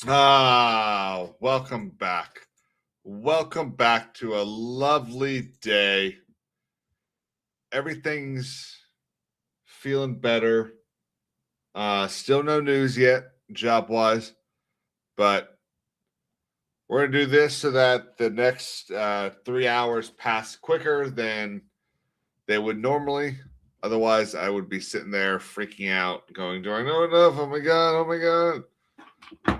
Welcome back. Welcome back to a lovely day. Everything's feeling better. Still no news yet, job wise, but we're gonna do this so that the next 3 hours pass quicker than they would normally. Otherwise, I would be sitting there freaking out, going, "Do I know enough? Oh my god! Oh my god!" But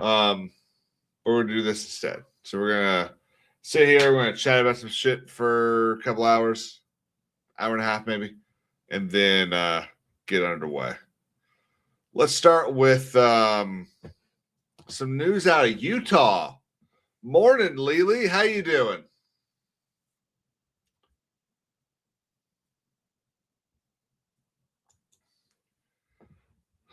we're gonna do this instead. So we're gonna sit here. We're gonna chat about some shit for a couple hours, hour and a half maybe, and then get underway. Let's start with some news out of Utah. Morning, Lily. How you doing?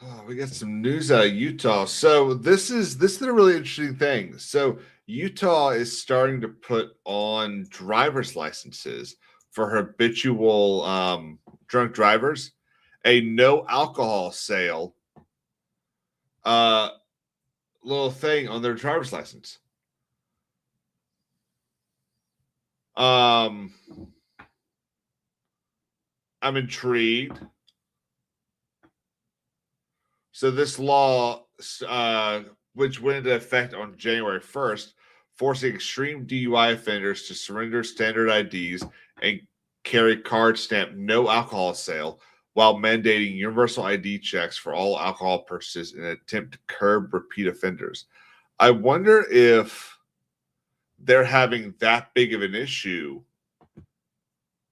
Oh, we got some news out of Utah. So this is a really interesting thing. So Utah is starting to put on driver's licenses for habitual drunk drivers a no alcohol sale little thing on their driver's license. I'm intrigued. So this law, which went into effect on January 1st, forcing extreme DUI offenders to surrender standard IDs and carry card stamped no alcohol sale, while mandating universal ID checks for all alcohol purchases in an attempt to curb repeat offenders. I wonder if they're having that big of an issue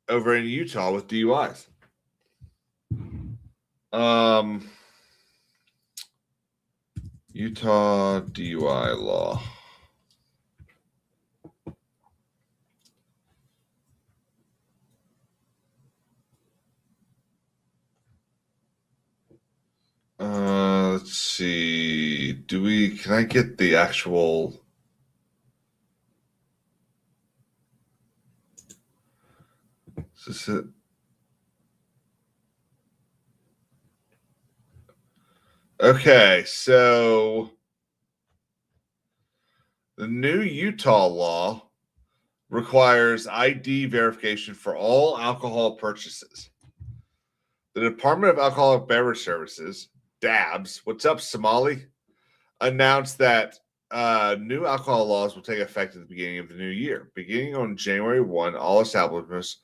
over in Utah with DUIs. Utah DUI law. Let's see. Can I get the actual? Is this it? Okay, so the new Utah law requires ID verification for all alcohol purchases. The Department of Alcoholic Beverage Services, DABS, what's up, Somali, announced that new alcohol laws will take effect at the beginning of the new year. Beginning on January 1, all establishments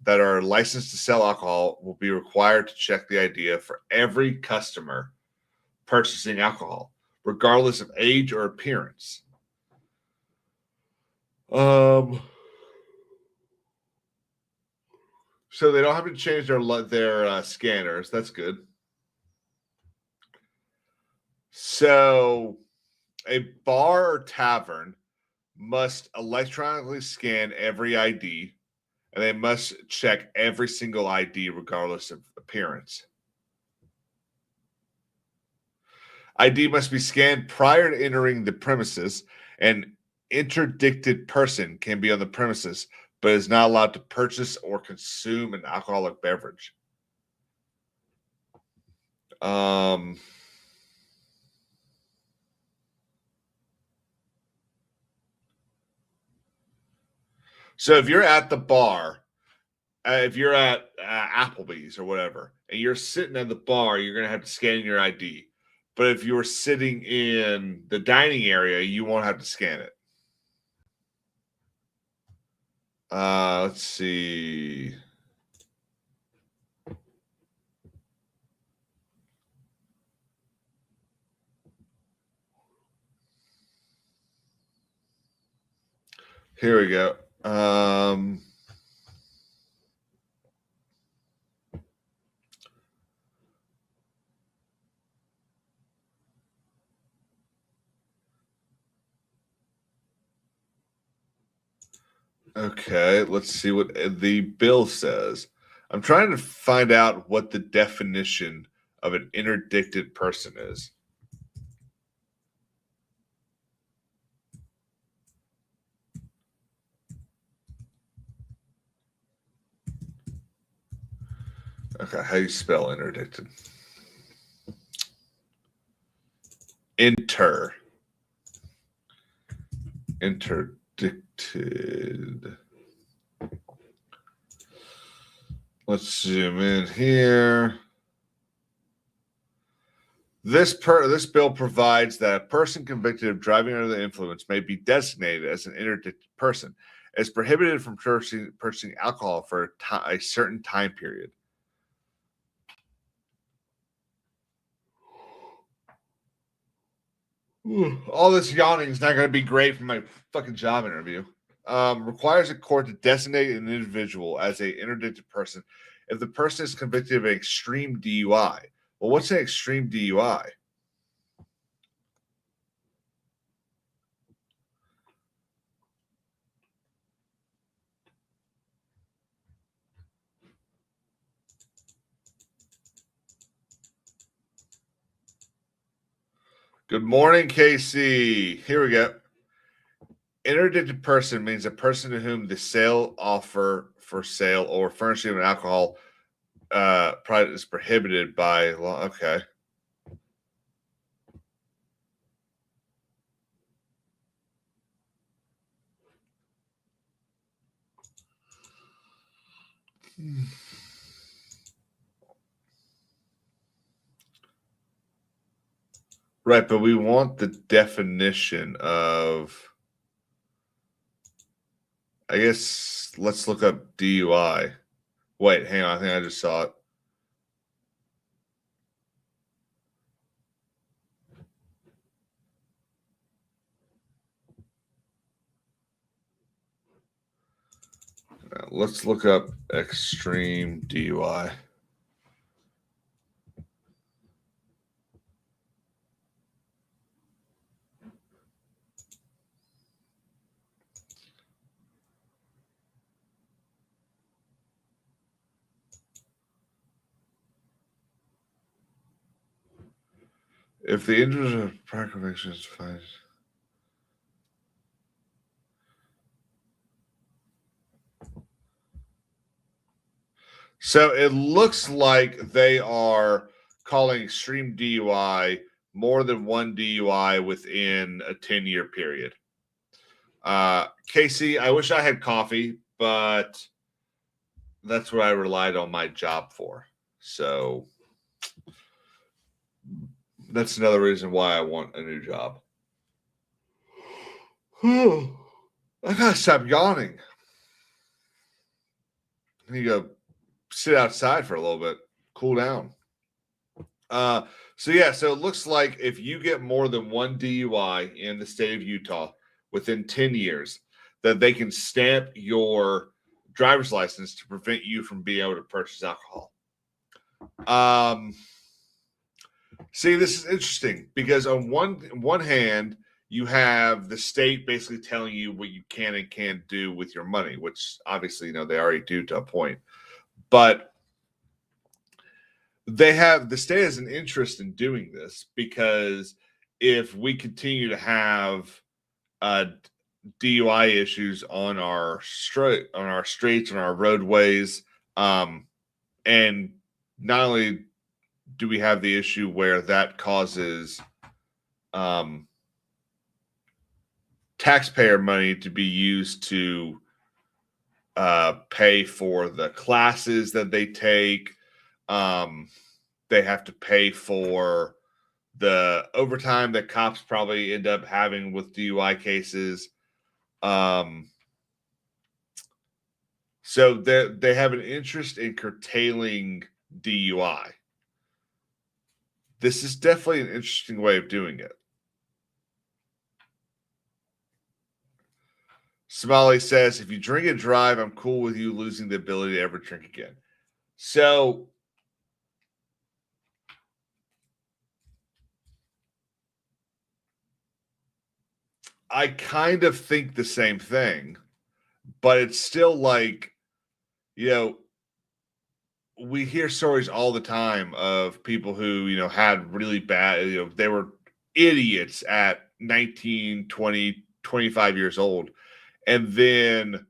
that are licensed to sell alcohol will be required to check the ID for every customer purchasing alcohol, regardless of age or appearance. So they don't have to change their scanners. That's good. So a bar or tavern must electronically scan every ID, and they must check every single ID regardless of appearance. ID must be scanned prior to entering the premises. An interdicted person can be on the premises, but is not allowed to purchase or consume an alcoholic beverage. So if you're at the bar, if you're at Applebee's or whatever, and you're sitting at the bar, you're going to have to scan your ID. But if you're sitting in the dining area, you won't have to scan it. Let's see. Here we go. Okay, let's see what the bill says. I'm trying to find out what the definition of an interdicted person is. Okay, how do you spell interdicted? interdicted. Let's zoom in here. This bill provides that a person convicted of driving under the influence may be designated as an interdicted person, as prohibited from purchasing alcohol for a certain time period. All this yawning is not going to be great for my fucking job interview. Requires a court to designate an individual as an interdicted person if the person is convicted of an extreme DUI. Well, what's an extreme DUI? Good morning, Casey. Here we go. Interdicted person means a person to whom the sale, offer for sale, or furnishing of alcohol product is prohibited by law. Okay. Right, but we want the definition of, I guess, let's look up DUI. Wait, hang on. I think I just saw it. Let's look up extreme DUI. If the individual of prior conviction is defined. So it looks like they are calling extreme DUI more than one DUI within a 10-year period. Casey, I wish I had coffee, but that's what I relied on my job for. So that's another reason why I want a new job. I gotta stop yawning. I need to go sit outside for a little bit, cool down. So it looks like if you get more than one DUI in the state of Utah within 10 years, that they can stamp your driver's license to prevent you from being able to purchase alcohol. See, this is interesting because on one hand, you have the state basically telling you what you can and can't do with your money, which obviously, they already do to a point. But the state has an interest in doing this because if we continue to have DUI issues on our streets, on our roadways, and not only do we have the issue where that causes taxpayer money to be used to pay for the classes that they take. They have to pay for the overtime that cops probably end up having with DUI cases. So they have an interest in curtailing DUI. This is definitely an interesting way of doing it. Somali says, if you drink and drive, I'm cool with you losing the ability to ever drink again. So I kind of think the same thing, but it's still like, we hear stories all the time of people who, had really bad, they were idiots at 19, 20, 25 years old. And then,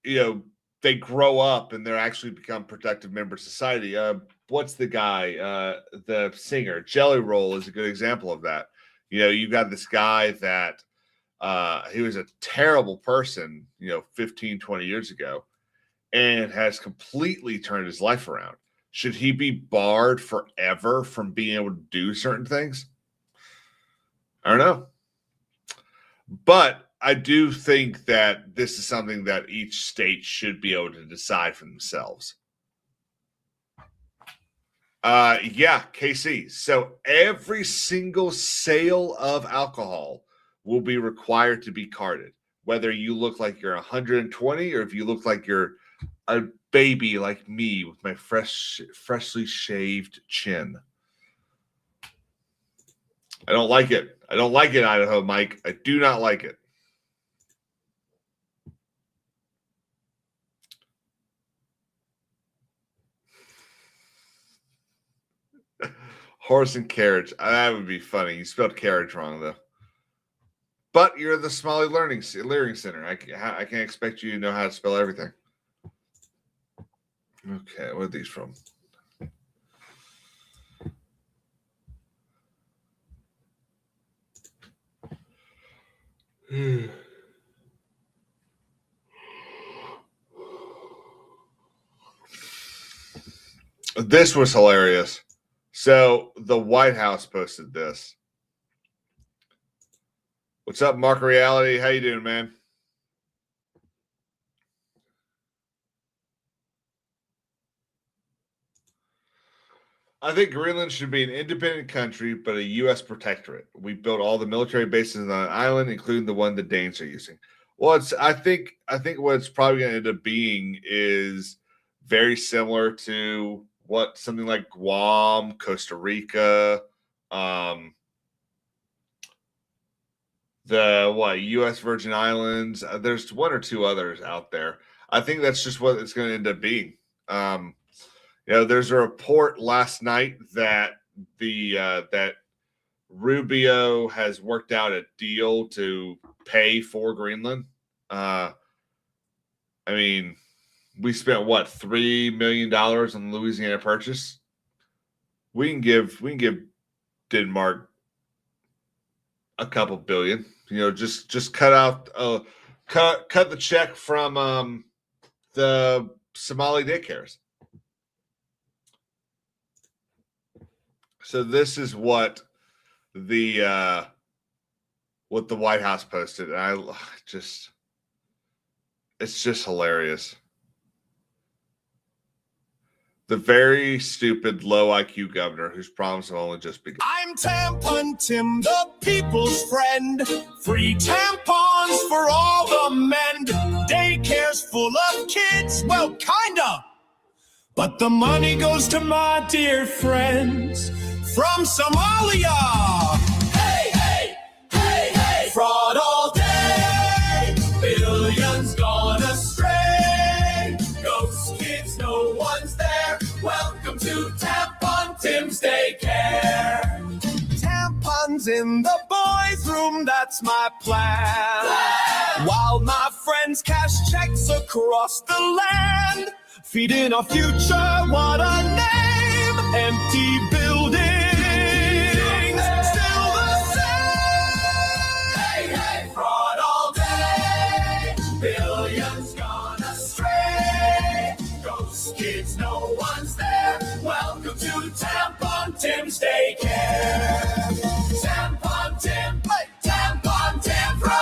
they grow up and they're actually become productive members of society. what's the guy? The singer Jelly Roll is a good example of that. You know, you've got this guy that he was a terrible person, 15, 20 years ago, and has completely turned his life around. Should he be barred forever from being able to do certain things? I don't know. But I do think that this is something that each state should be able to decide for themselves. Yeah, KC. So every single sale of alcohol will be required to be carded, whether you look like you're 120 or if you look like you're a baby like me with my freshly shaved chin. I don't like it. I don't like it, Idaho Mike. I do not like it. Horse and carriage. That would be funny. You spelled carriage wrong, though. But you're the Somali Learning Center. I can't expect you to know how to spell everything. Okay, what are these from? This was hilarious. So the White House posted this. What's up, Mark Reality? How you doing, man? I think Greenland should be an independent country, but a U.S. protectorate. We built all the military bases on the island, including the one the Danes are using. Well, I think what it's probably going to end up being is very similar to what something like Guam, Costa Rica, the U.S. Virgin Islands. There's one or two others out there. I think that's just what it's going to end up being. There's a report last night that that Rubio has worked out a deal to pay for Greenland. I mean, we spent what $3 million on the Louisiana Purchase. We can give Denmark a couple billion. Just cut out cut the check from the Somali daycares. So this is what the White House posted. And it's just hilarious. The very stupid, low IQ governor whose problems have only just begun. I'm Tampon Tim, the people's friend. Free tampons for all the men. Daycares full of kids, well, kinda. But the money goes to my dear friends from Somalia. Hey, hey, hey, hey. Fraud all day. Billions gone astray. Ghost kids, no one's there. Welcome to Tampon Tim's Daycare. Tampons in the boys' room, that's my plan. While my friends cash checks across the land. Feeding our future, what a name. Empty buildings, still the same. Hey, hey, fraud all day. Billions gone astray. Ghost kids, no one's there. Welcome to Tampon Tim's Daycare. Tampon Tim, Tampon Tim Pro.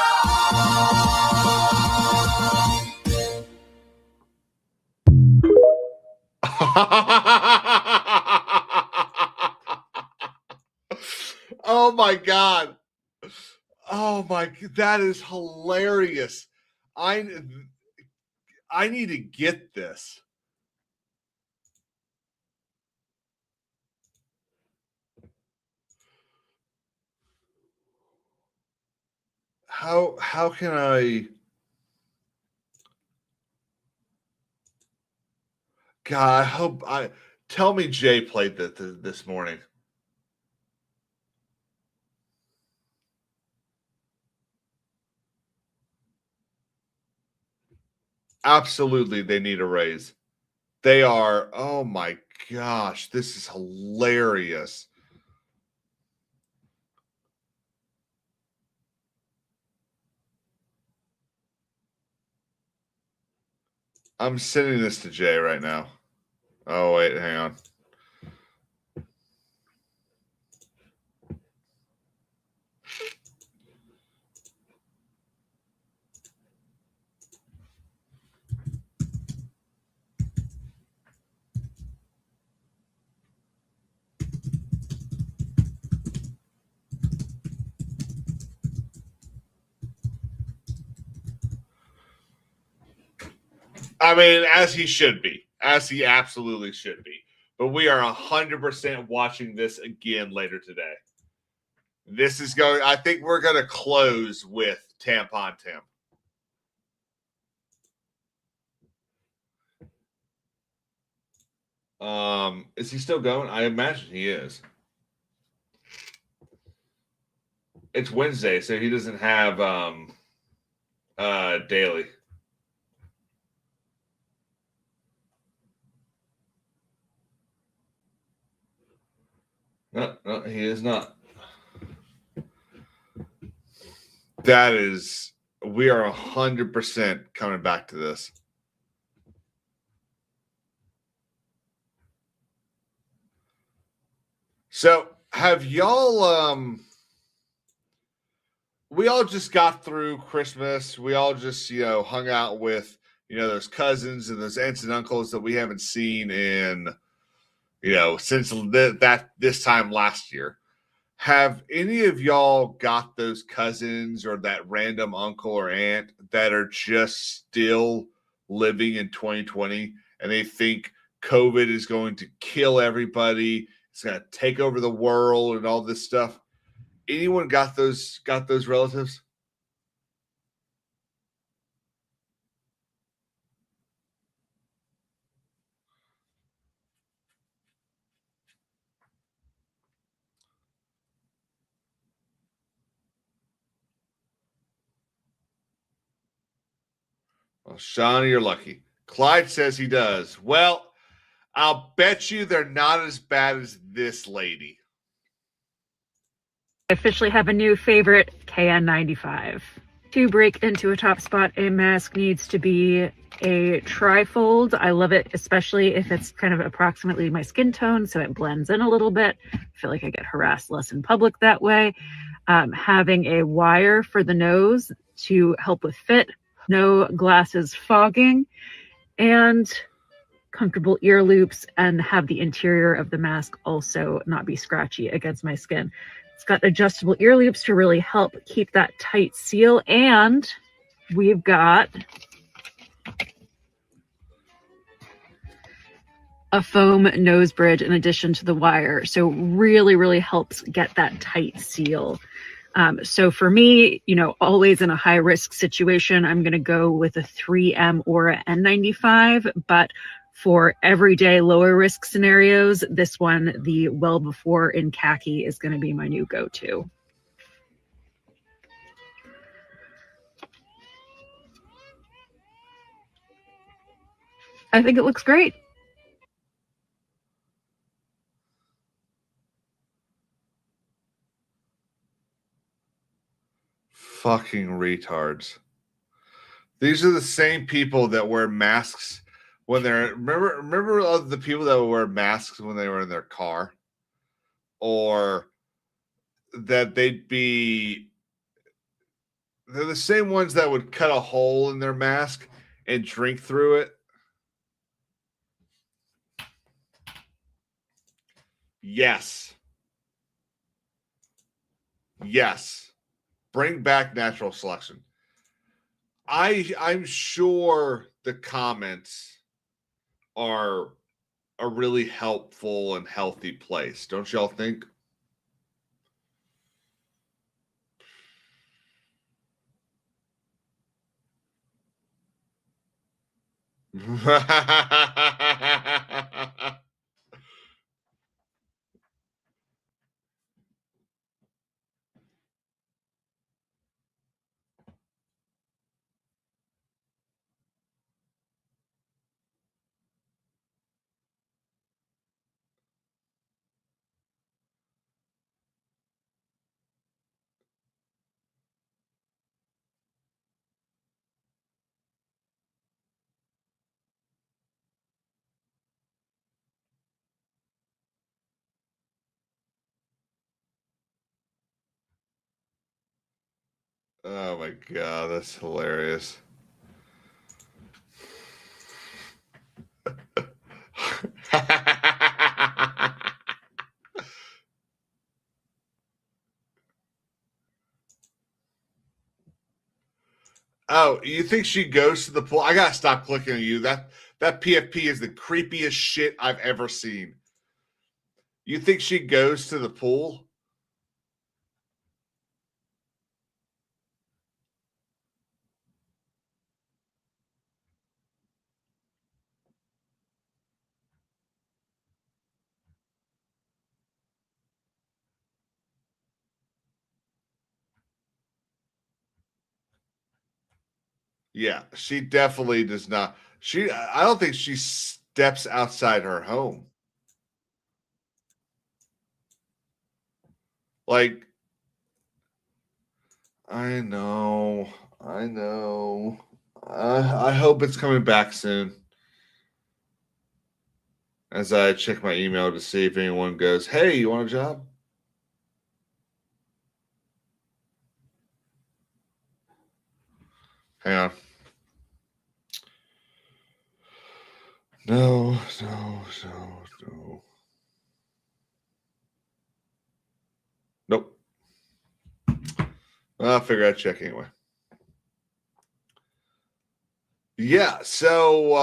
Oh my God. Oh my, that is hilarious. I need to get this. How can I? God, I hope tell me Jay played this morning. Absolutely, they need a raise. They are, oh my gosh, this is hilarious. I'm sending this to Jay right now. Oh, wait, hang on. I mean, as he should be, as he absolutely should be. But we are 100% watching this again later today. This is going, I think we're going to close with Tampon Tim. Is he still going? I imagine he is. It's Wednesday, so he doesn't have daily. No, he is not. That is, we are 100% coming back to this. So, have y'all we all just got through Christmas. We all just, hung out with, those cousins and those aunts and uncles that we haven't seen in, since this time last year. Have any of y'all got those cousins or that random uncle or aunt that are just still living in 2020 and they think COVID is going to kill everybody? It's going to take over the world and all this stuff. Anyone got those relatives? Well, Shawnee, you're lucky. Clyde says he does. Well, I'll bet you they're not as bad as this lady. I officially have a new favorite, KN95. To break into a top spot, a mask needs to be a trifold. I love it, especially if it's kind of approximately my skin tone, so it blends in a little bit. I feel like I get harassed less in public that way. Having a wire for the nose to help with fit, no glasses fogging, and comfortable ear loops, and have the interior of the mask also not be scratchy against my skin. It's got adjustable ear loops to really help keep that tight seal, and we've got a foam nose bridge in addition to the wire, so really helps get that tight seal. So for me, always in a high risk situation, I'm going to go with a 3M Aura N95, but for everyday lower risk scenarios, this one, the Well Before in khaki, is going to be my new go-to. I think it looks great. Fucking retards. These are the same people that wear masks when they're remember the people that would wear masks when they were in their car, or that they're the same ones that would cut a hole in their mask and drink through it. Yes. Bring back natural selection. I'm sure the comments are a really helpful and healthy place. Don't y'all think? Oh my god, that's hilarious. Oh, you think she goes to the pool? I gotta stop clicking on you. That PFP is the creepiest shit I've ever seen. You think she goes to the pool? Yeah, she definitely does not. I don't think she steps outside her home. Like, I know, I know. I hope it's coming back soon. As I check my email to see if anyone goes, "Hey, you want a job?" Hang on. No, no, no, no. Nope. I'll figure out check anyway. Yeah, so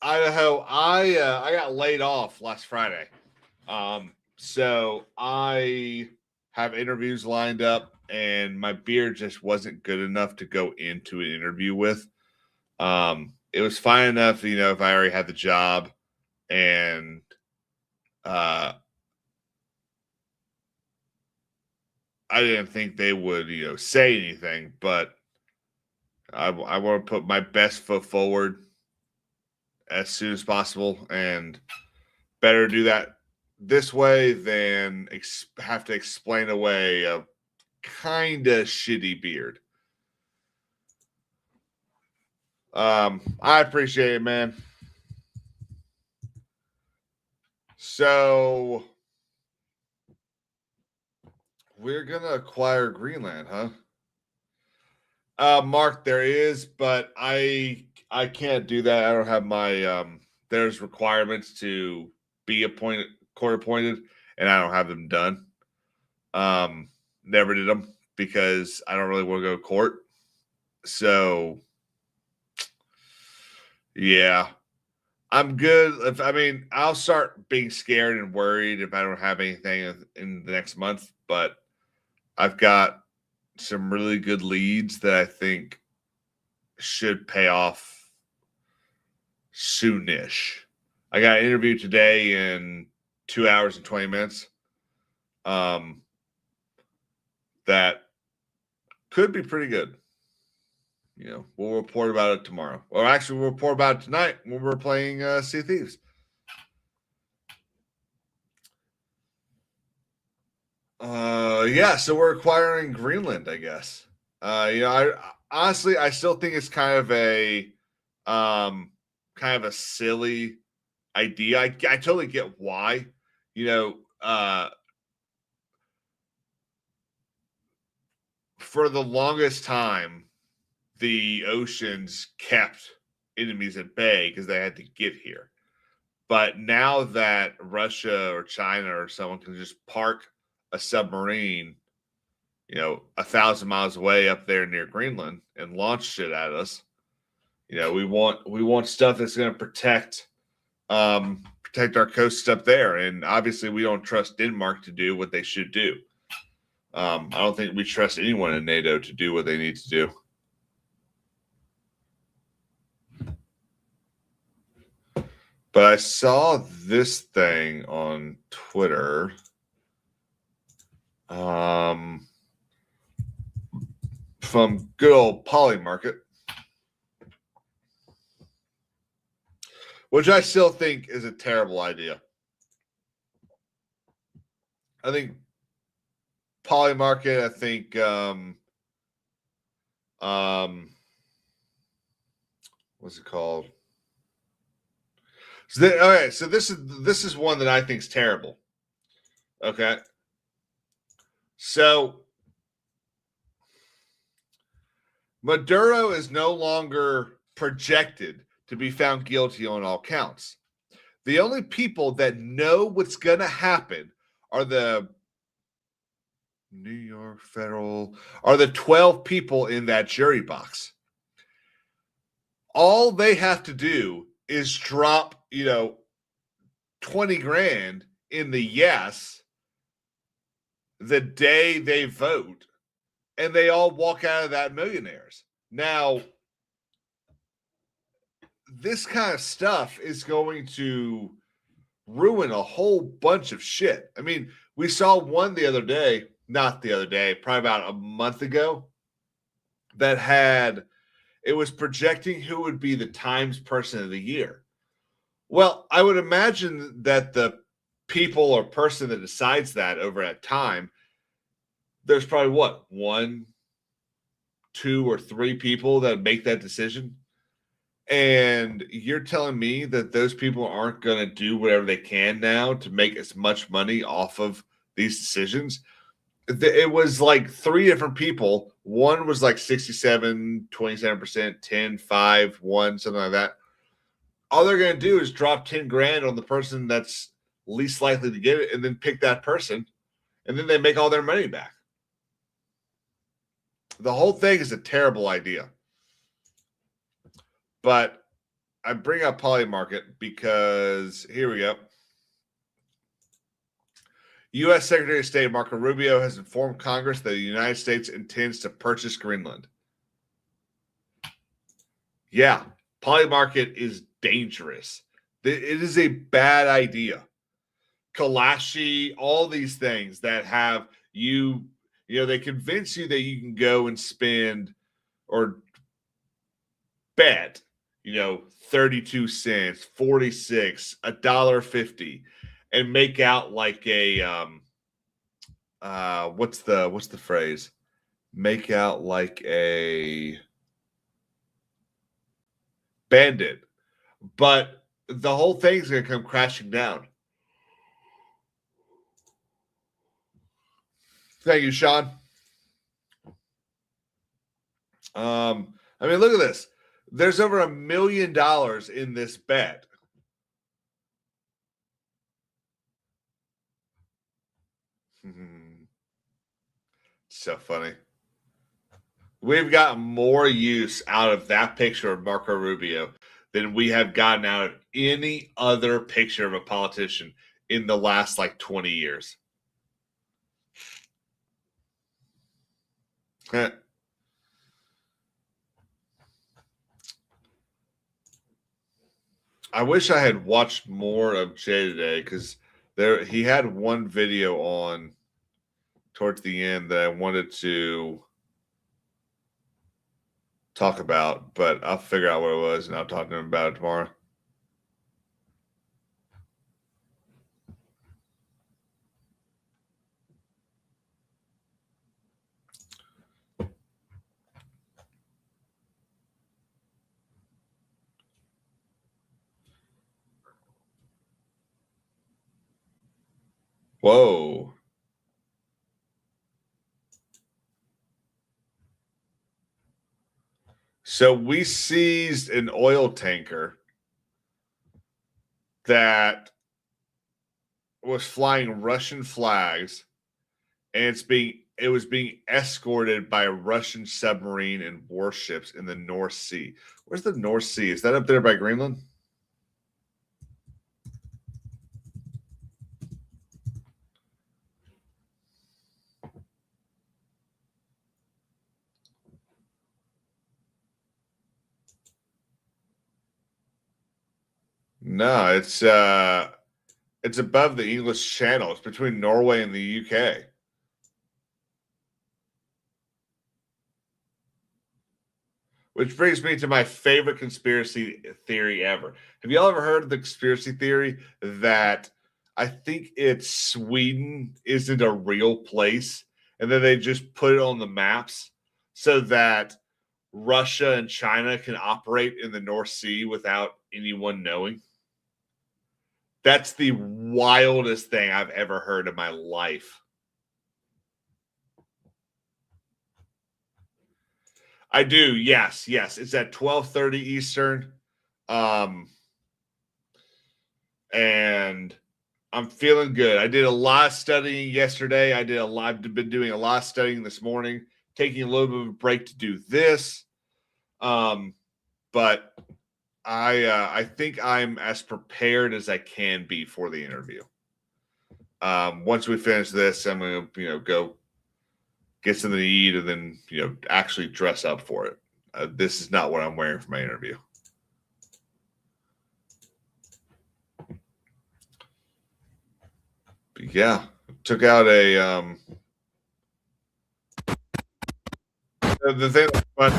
Idaho, I got laid off last Friday. So I have interviews lined up, and my beard just wasn't good enough to go into an interview with. It was fine enough, if I already had the job, and uh, I didn't think they would, say anything, but I want to put my best foot forward as soon as possible, and better do that this way than have to explain away a kind of shitty beard. I appreciate it, man. So we're gonna acquire Greenland, huh? Mark, there is, but I can't do that. I don't have my there's requirements to be court appointed, and I don't have them done. Never did them because I don't really want to go to court. So yeah, I'm good. I'll start being scared and worried if I don't have anything in the next month, but I've got some really good leads that I think should pay off soonish. I got an interview today in 2 hours and 20 minutes. That could be pretty good. We'll report about it tomorrow. Or actually, we'll report about it tonight when we're playing Sea Thieves. Yeah, so we're acquiring Greenland, I guess. I honestly, I still think it's kind of a silly idea. I totally get why. For the longest time, the oceans kept enemies at bay because they had to get here. But now that Russia or China or someone can just park a submarine, 1,000 miles away up there near Greenland and launch shit at us, we want stuff that's going to protect our coasts up there. And obviously, we don't trust Denmark to do what they should do. I don't think we trust anyone in NATO to do what they need to do. But I saw this thing on Twitter. From good old Polymarket, which I still think is a terrible idea. I think Polymarket, what's it called? So this is one that I think is terrible. Okay. So Maduro is no longer projected to be found guilty on all counts. The only people that know what's going to happen are the New York federal, are the 12 people in that jury box. All they have to do is drop, 20 grand in the yes the day they vote, and they all walk out of that millionaires. Now, this kind of stuff is going to ruin a whole bunch of shit. I mean, we saw one the other day, not the other day, probably about a month ago, that it was projecting who would be the Times Person of the Year. Well, I would imagine that the people or person that decides that over at Time, there's probably what, 1, 2, or 3 people that make that decision. And you're telling me that those people aren't going to do whatever they can now to make as much money off of these decisions? It was like 3 different people. One was like 67, 27%, 10, 5, 1, something like that. All they're going to do is drop 10 grand on the person that's least likely to get it and then pick that person. And then they make all their money back. The whole thing is a terrible idea. But I bring up Polymarket because here we go. U.S. Secretary of State Marco Rubio has informed Congress that the United States intends to purchase Greenland. Yeah, Polymarket is dangerous. It is a bad idea. Kalashi, all these things that have they convince you that you can go and spend or bet, 32 cents, 46, $1.50, and make out like a what's the phrase? Make out like a bandit. But the whole thing's gonna come crashing down. Thank you, Sean. Look at this. There's over $1 million in this bet. So funny. We've gotten more use out of that picture of Marco Rubio than we have gotten out of any other picture of a politician in the last 20 years. I wish I had watched more of Jay today because he had one video on towards the end that I wanted to talk about, but I'll figure out what it was and I'll talk to him about it tomorrow. Whoa. So we seized an oil tanker that was flying Russian flags, and it was being escorted by a Russian submarine and warships in the North Sea. Where's the North Sea? Is that up there by Greenland? No, it's above the English Channel. It's between Norway and the UK. Which brings me to my favorite conspiracy theory ever. Have you all ever heard of the conspiracy theory that I think it's Sweden isn't a real place, and then they just put it on the maps so that Russia and China can operate in the North Sea without anyone knowing? That's the wildest thing I've ever heard in my life. I do. Yes. It's at 12:30 Eastern. And I'm feeling good. I did a lot of studying yesterday. I've been doing a lot of studying this morning, taking a little bit of a break to do this. But I think I'm as prepared as I can be for the interview. Once we finish this, I'm gonna go get something to eat and then actually dress up for it. This is not what I'm wearing for my interview. But yeah, took out a the thing that's fun,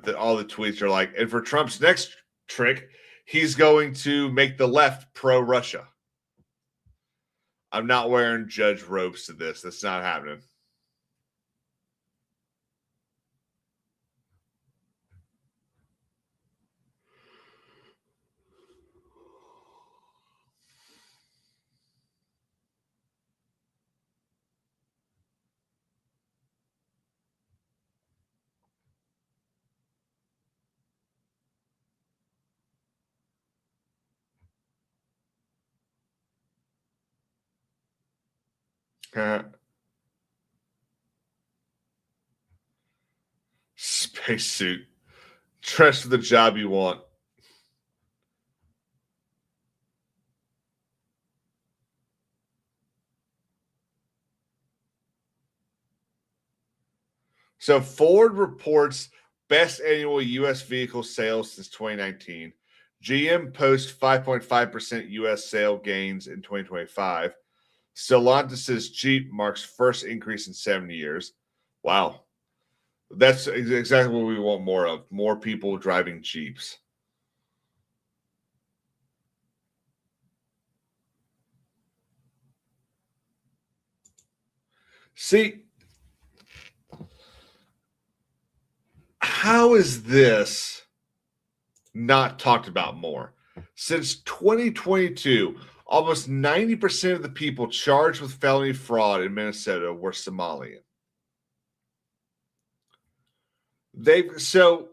that all the tweets are like, and for Trump's next trick, he's going to make the left pro-Russia. I'm not wearing judge robes to this. That's not happening. Spacesuit. Dress for the job you want. So Ford reports best annual U.S. vehicle sales since 2019. GM posts 5.5% U.S. sale gains in 2025. Stellantis' Jeep marks first increase in 70 years. Wow. That's exactly what we want more of. More people driving Jeeps. See, how is this not talked about more? Since 2022, almost 90% of the people charged with felony fraud in Minnesota were Somalian. So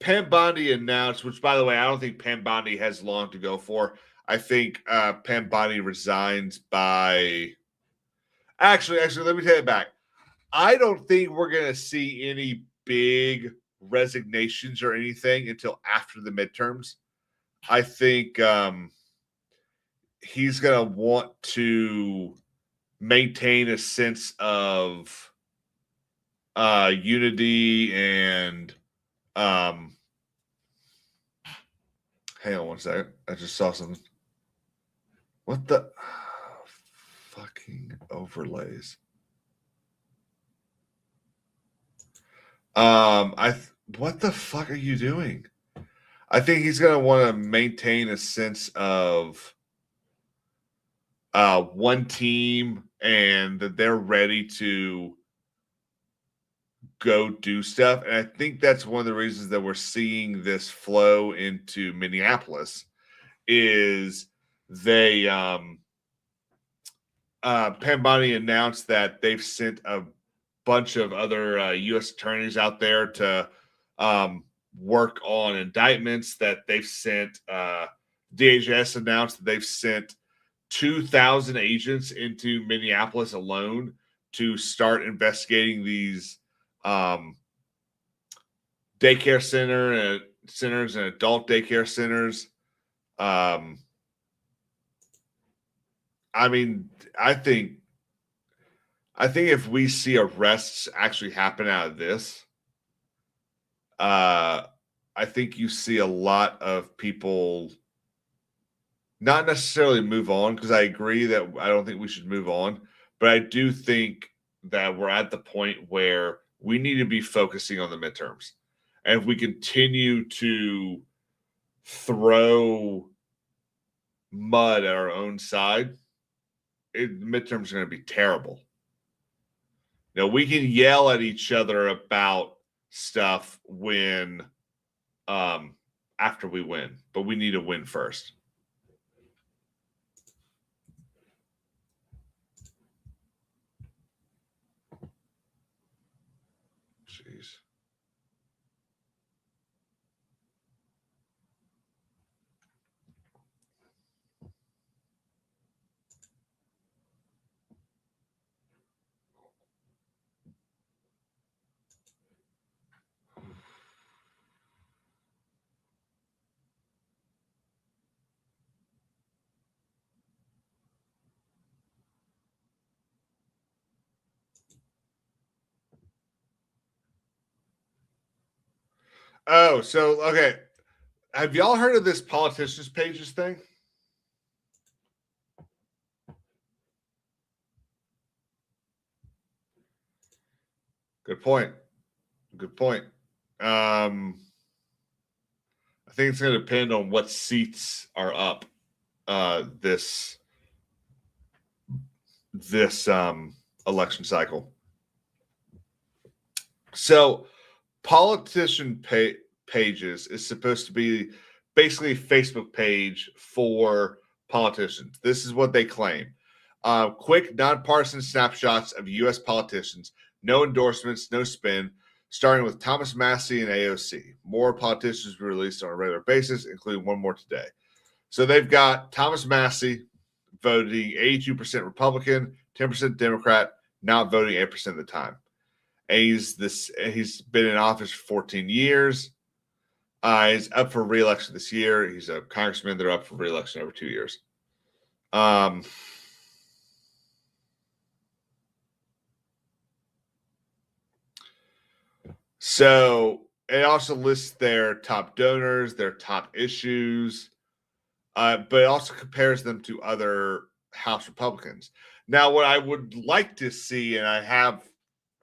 Pam Bondi announced, which by the way, I don't think Pam Bondi has long to go for. I think Pam Bondi resigns by. Actually, let me take it back. I don't think we're going to see any big resignations or anything until after the midterms. I think he's going to want to maintain a sense of unity and hang on one second. I just saw something. What the fucking overlays? What the fuck are you doing? I think he's gonna want to maintain a sense of one team and that they're ready to go do stuff. And I think that's one of the reasons that we're seeing this flow into Minneapolis is they Pam Bondi announced that they've sent a bunch of other U.S. attorneys out there to work on indictments that they've sent. DHS announced that they've sent 2,000 agents into Minneapolis alone to start investigating these daycare centers and adult daycare centers. I mean, I think if we see arrests actually happen out of this, I think you see a lot of people not necessarily move on, because I agree that I don't think we should move on, but I do think that we're at the point where we need to be focusing on the midterms. And if we continue to throw mud at our own side, the midterms are going to be terrible. Now, we can yell at each other about stuff when after we win, but we need to win first. Jeez. Oh, so okay. Have y'all heard of this politicians pages thing? Good point. Good point. I think it's going to depend on what seats are up this election cycle. So, politician pages is supposed to be basically a Facebook page for politicians. This is what they claim. Quick, nonpartisan snapshots of U.S. politicians, no endorsements, no spin, starting with Thomas Massey and AOC. More politicians will be released on a regular basis, including one more today. So they've got Thomas Massey voting 82% Republican, 10% Democrat, not voting 8% of the time. And he's been in office for 14 years. He's up for re-election this year. He's a congressman. They're up for re-election every 2 years. So it also lists their top donors, their top issues, but it also compares them to other House Republicans. Now, what I would like to see, and I have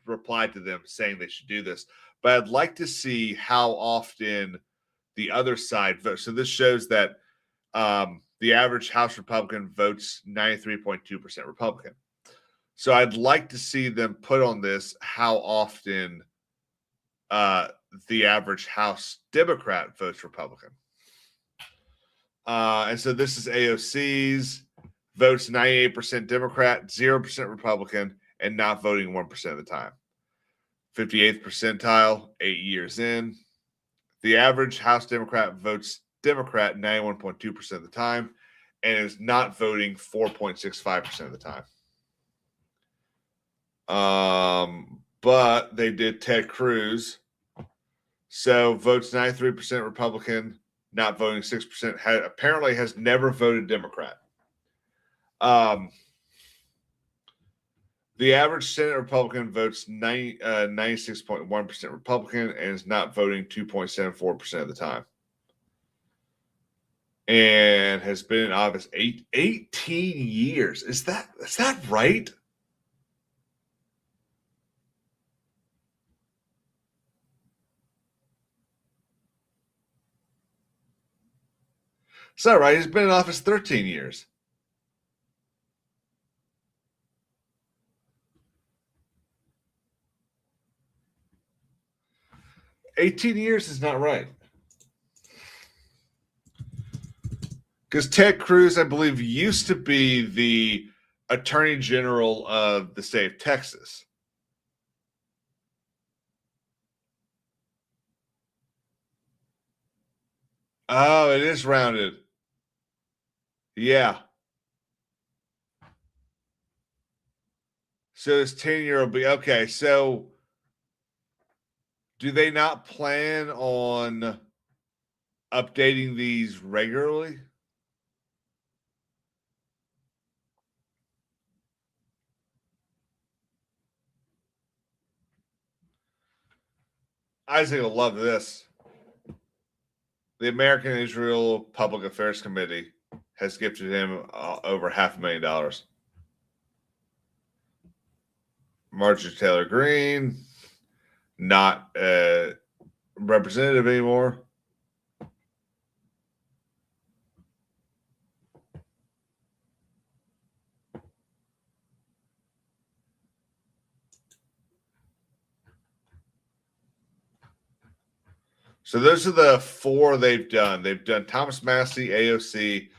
replied to them saying they should do this, but I'd like to see how often the other side votes. So this shows that the average House Republican votes 93.2% Republican. So I'd like to see them put on this how often the average House Democrat votes Republican. And so this is AOC's, votes 98% Democrat, 0% Republican, and not voting 1% of the time. 58th percentile, 8 years in. The average House Democrat votes Democrat 91.2% of the time and is not voting 4.65% of the time. But they did Ted Cruz. So votes 93% Republican, not voting 6%, apparently has never voted Democrat. The average Senate Republican votes 96.1% Republican and is not voting 2.74% of the time. And has been in office 18 years. Is that right? It's not right. He's been in office 13 years. $18 years is not right. Because Ted Cruz, I believe, used to be the Attorney General of the state of Texas. Oh, it is rounded. Yeah. So his tenure will be okay. So do they not plan on updating these regularly? Isaac will love this. The American Israel Public Affairs Committee has gifted him over $500,000. Marjorie Taylor Greene, not a representative anymore. So those are the four they've done. They've done Thomas Massey, AOC,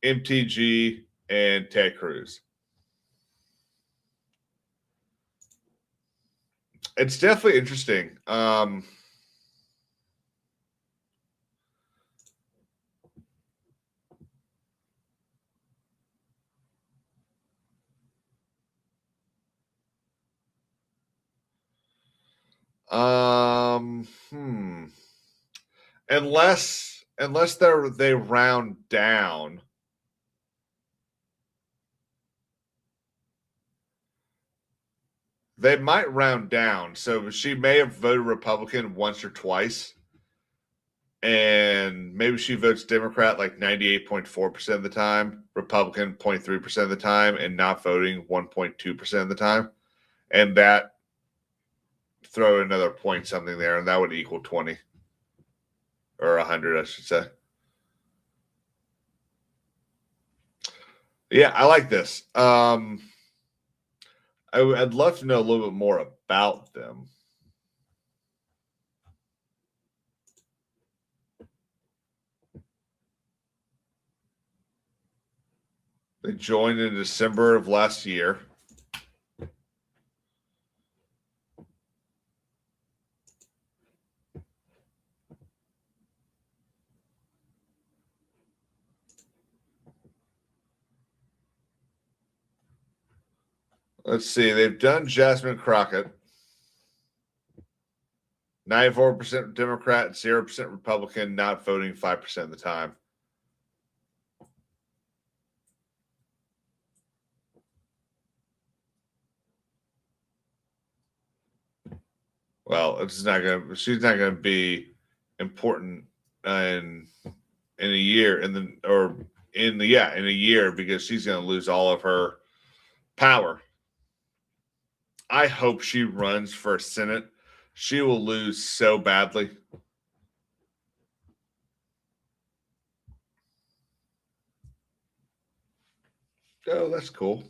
MTG, and Ted Cruz. It's definitely interesting. Unless they round down. They might round down. So she may have voted Republican once or twice. and maybe she votes Democrat like 98.4% of the time, Republican 0.3% of the time, and not voting 1.2% of the time. And that throw another point something there, and that would equal 20 or 100, I should say. Yeah, I like this. I'd love to know a little bit more about them. They joined in December of last year. Let's see. They've done Jasmine Crockett. 94% Democrat, 0% Republican, not voting 5% of the time. Well, she's not gonna be important in a year, in a year, because she's gonna lose all of her power. I hope she runs for Senate. She will lose so badly. Oh, that's cool.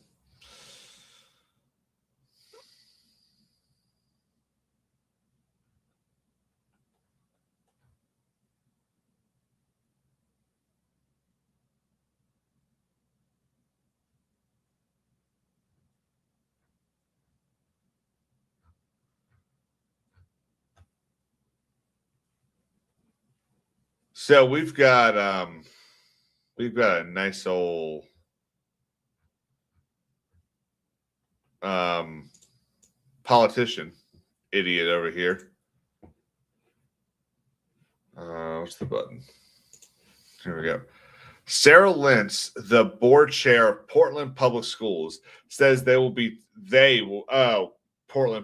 So we've got a nice old politician idiot over here. What's the button? Here we go. Sarah Lentz, the board chair of Portland Public Schools, says Portland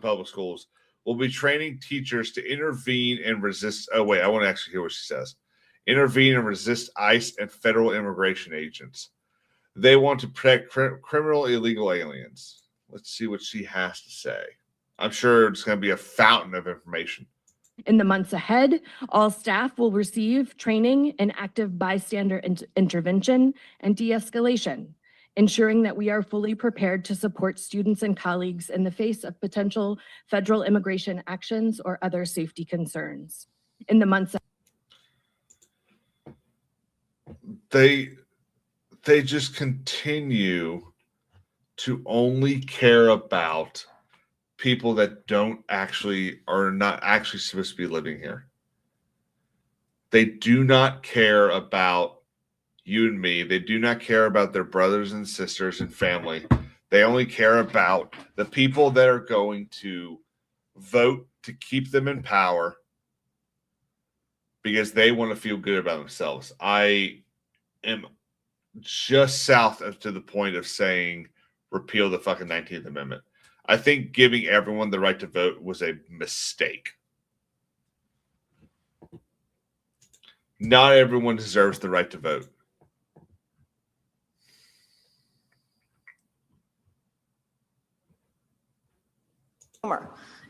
Public Schools will be training teachers to intervene and resist. Oh, wait, I want to actually hear what she says. Intervene and resist ICE and federal immigration agents. They want to protect criminal illegal aliens. Let's see what she has to say. I'm sure it's going to be a fountain of information. In the months ahead, all staff will receive training in active bystander intervention and de-escalation, ensuring that we are fully prepared to support students and colleagues in the face of potential federal immigration actions or other safety concerns. In the months they just continue to only care about people that are not actually supposed to be living here. They do not care about you and me. They do not care about their brothers and sisters and family. They only care about the people that are going to vote to keep them in power because they want to feel good about themselves. I am just south of to the point of saying repeal the fucking 19th Amendment. I think giving everyone the right to vote was a mistake. Not everyone deserves the right to vote.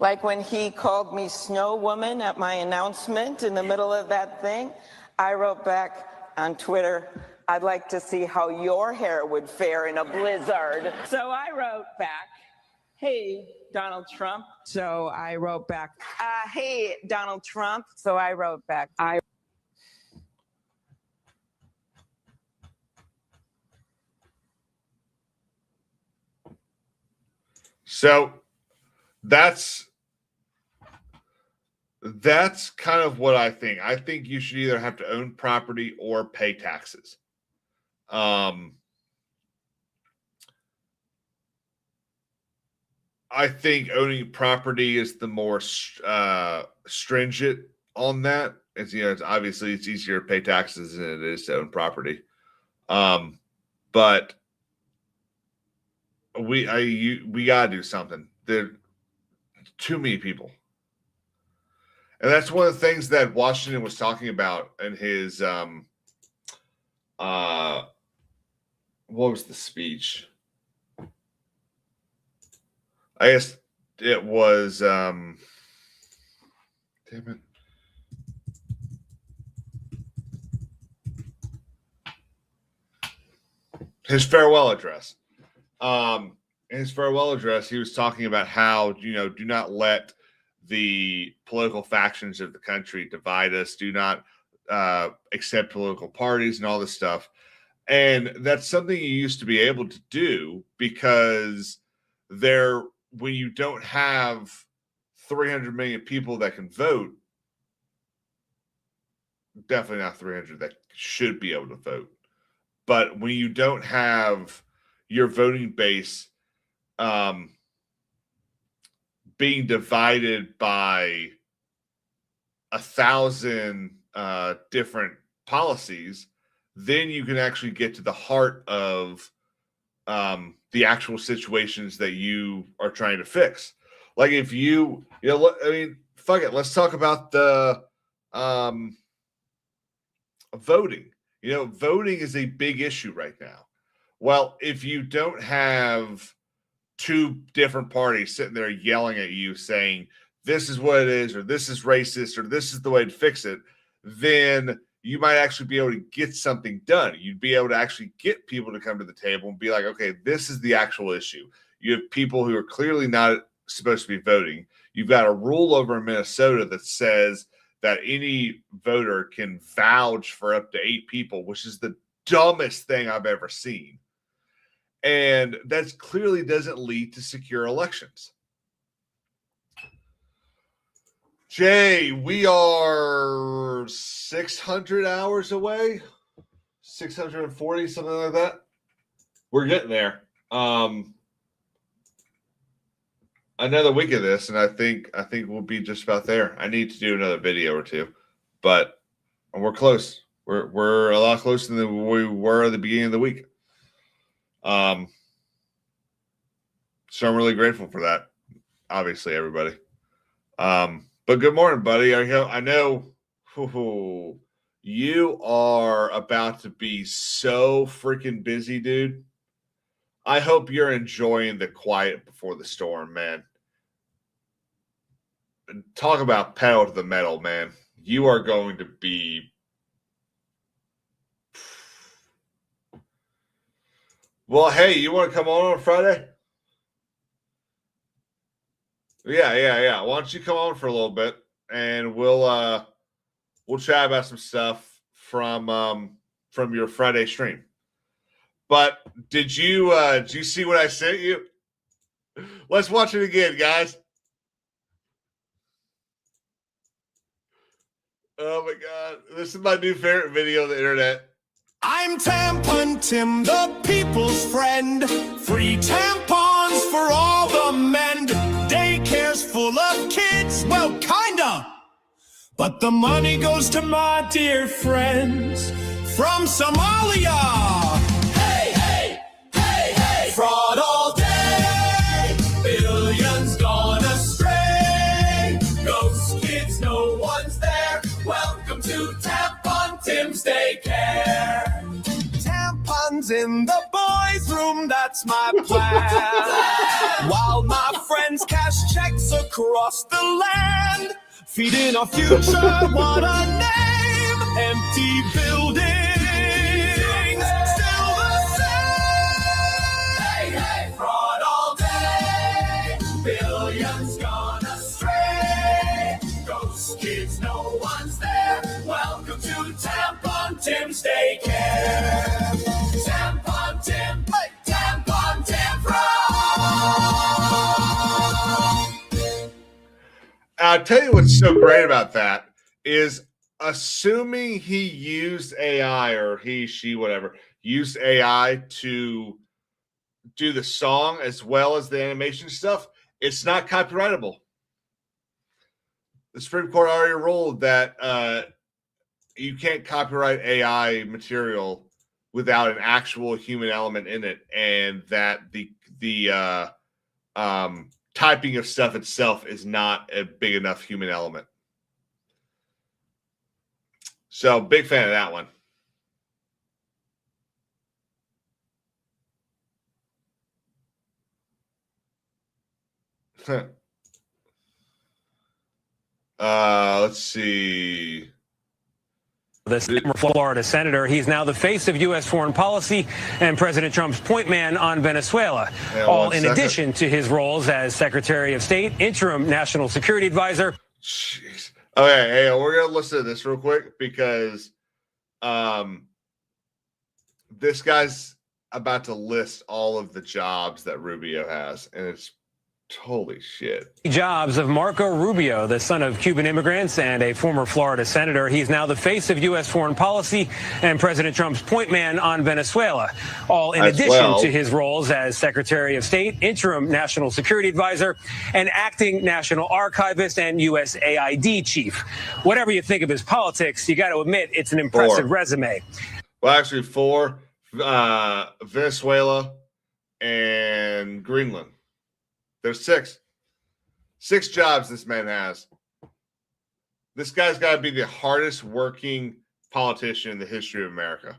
Like when he called me Snow Woman at my announcement in the middle of that thing, I wrote back on Twitter, I'd like to see how your hair would fare in a blizzard. So I wrote back, hey, Donald Trump. So I wrote back, hey, Donald Trump. So I wrote back, So that's kind of what I think. I think you should either have to own property or pay taxes. I think owning property is the more stringent on that. It's obviously it's easier to pay taxes than it is to own property. But we gotta do something. There are too many people. And that's one of the things that Washington was talking about in his what was the speech? I guess it was damn it. His farewell address. In his farewell address, he was talking about how, do not let the political factions of the country divide us. Do not accept political parties and all this stuff. And that's something you used to be able to do because when you don't have 300 million people that can vote, definitely not 300 that should be able to vote. But when you don't have your voting base being divided by 1,000 different policies, then you can actually get to the heart of the actual situations that you are trying to fix. Like if fuck it. Let's talk about the voting. Voting is a big issue right now. Well, if you don't have two different parties sitting there yelling at you saying, this is what it is, or this is racist, or this is the way to fix it, then you might actually be able to get something done. You'd be able to actually get people to come to the table and be like, okay, this is the actual issue. You have people who are clearly not supposed to be voting. You've got a rule over in Minnesota that says that any voter can vouch for up to 8 people, which is the dumbest thing I've ever seen. And that clearly doesn't lead to secure elections. Jay, we are 600 hours away, 640, something like that. We're getting there. Another week of this, and I think we'll be just about there. I need to do another video or two, but we're close. We're a lot closer than we were at the beginning of the week. So I'm really grateful for that. Obviously, everybody. But good morning, buddy. I know you are about to be so freaking busy, dude. I hope you're enjoying the quiet before the storm, man. Talk about pedal to the metal, man. You are going to be... Well, hey, you want to come on Friday? Yeah. Why don't you come on for a little bit, and we'll chat about some stuff from your Friday stream. But did you see what I sent you? Let's watch it again, guys. Oh my God, this is my new favorite video on the internet. I'm Tampon Tim, the people's friend. Free tampons for all the men. Daycares full of kids, well, kinda. But the money goes to my dear friends from Somalia. Hey, hey, hey, hey. Fraud all day, billions gone astray. Ghost kids, no one's there. Welcome to Tampon Tim's Daycare. Tampons in the boys' room, that's my plan. While my friends cash checks across the land. Feeding our future, what a name. Empty buildings, still the same. Hey, hey, fraud all day. Billions gone astray. Ghost kids, no one's there. Welcome to Tampon Tim's Daycare. Tampon Tim, hey. Tampon Tim I'll tell you what's so great about that is assuming he used AI or he, she, whatever, used AI to do the song as well as the animation stuff, it's not copyrightable. The Supreme Court already ruled that you can't copyright AI material without an actual human element in it, and that the typing of stuff itself is not a big enough human element. So big fan of that one. Let's see. The former Florida senator, he's now the face of U.S. foreign policy and President Trump's point man on Venezuela, all in addition to his roles as Secretary of State, interim national security advisor. Jeez. Okay, hey, we're going to listen to this real quick because this guy's about to list all of the jobs that Rubio has, and it's holy shit. Jobs of Marco Rubio, the son of Cuban immigrants and a former Florida senator. He's now the face of U.S. foreign policy and President Trump's point man on Venezuela, all in addition to his roles as Secretary of State, interim national security advisor, and acting national archivist and USAID chief. Whatever you think of his politics, you got to admit it's an impressive resume. Well, actually, 4, Venezuela and Greenland. There's 6 jobs this man has. This guy's got to be the hardest working politician in the history of America.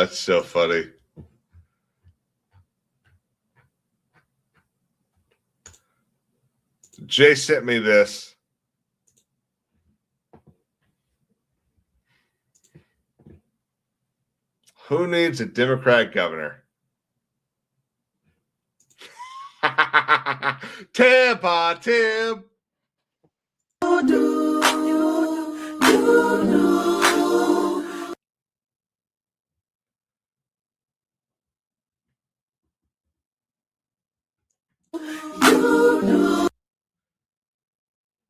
It's so funny. Jay sent me this. Who needs a Democrat governor? Tampa Tim.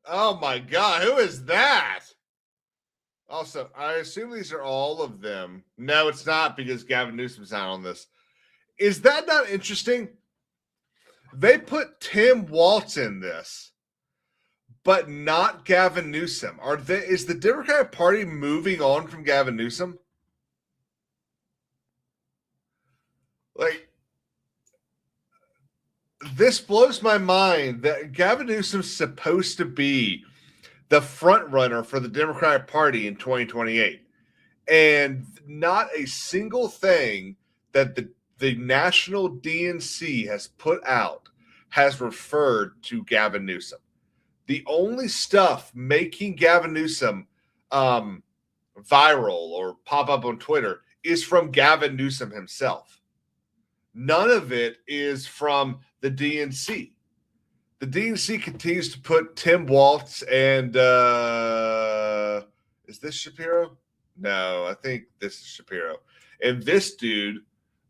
Oh my God, who is that? Also, I assume these are all of them. No, it's not because Gavin Newsom's not on this. Is that not interesting? They put Tim Walz in this, but not Gavin Newsom. Is the Democratic Party moving on from Gavin Newsom? Like, this blows my mind that Gavin Newsom's supposed to be the front runner for the Democratic Party in 2028. And not a single thing that the national DNC has put out has referred to Gavin Newsom. The only stuff making Gavin Newsom viral or pop up on Twitter is from Gavin Newsom himself. None of it is from the DNC. The DNC continues to put Tim Walz and is this Shapiro? No, I think this is Shapiro. And this dude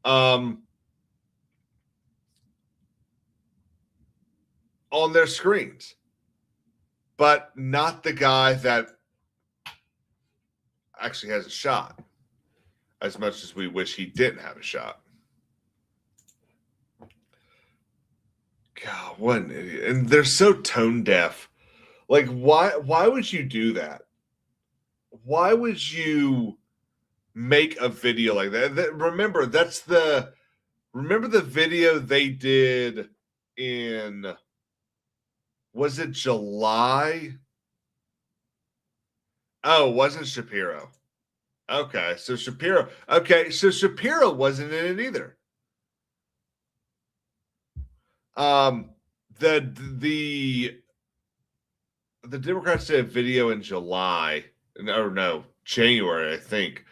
on their screens. But not the guy that actually has a shot, as much as we wish he didn't have a shot. God, what an idiot. And they're so tone deaf. Like, why would you do that? Why would you make a video like that? Remember the video they did in, was it July? Oh, it wasn't Shapiro. Okay, so Shapiro wasn't in it either. The Democrats did a video in July, or no, January, I think.